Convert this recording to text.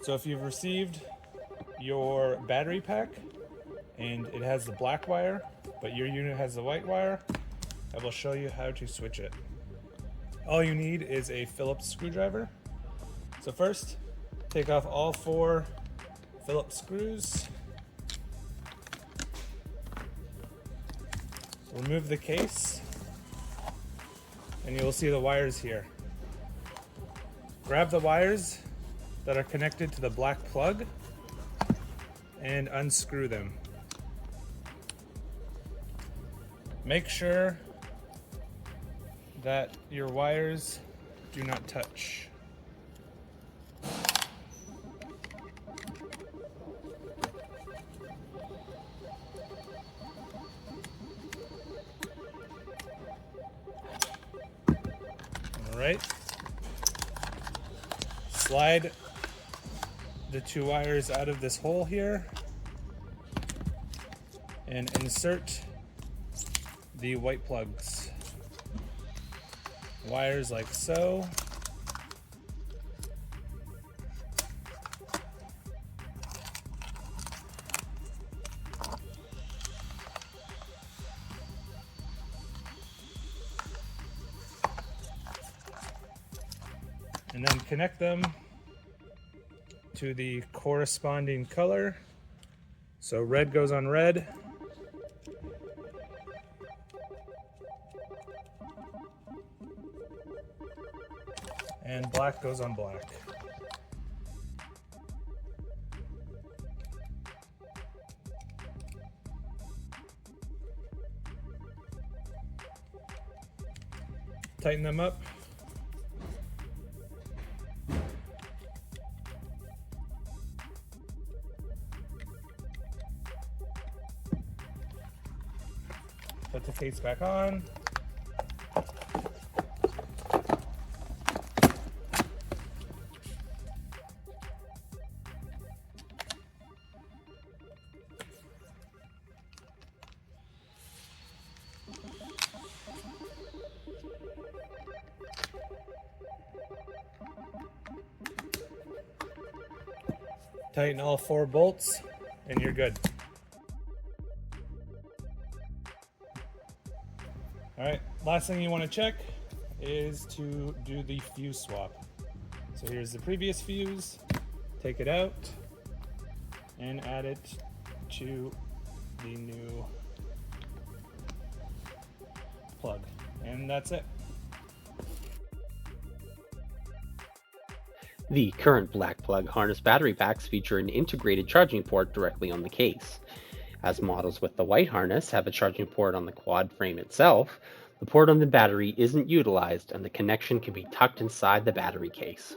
So if you've received your battery pack and it has the black wire, but your unit has the white wire, I will show you how to switch it. All you need is a Phillips screwdriver. So first, take off all 4 Phillips screws. Remove the case, and you will see the wires here. Grab the wires that are connected to the black plug and unscrew them. Make sure that your wires do not touch. All right. Slide the 2 wires out of this hole here and insert the white plugs. Wires like so. And then connect them to the corresponding color. So red goes on red. And black goes on black. Tighten them up. Put the case back on. Tighten all 4 bolts and you're good. All right, last thing you want to check is to do the fuse swap. So here's the previous fuse, take it out and add it to the new plug. And that's it. The current black plug harness battery packs feature an integrated charging port directly on the case. As models with the white harness have a charging port on the quad frame itself, the port on the battery isn't utilized and the connection can be tucked inside the battery case.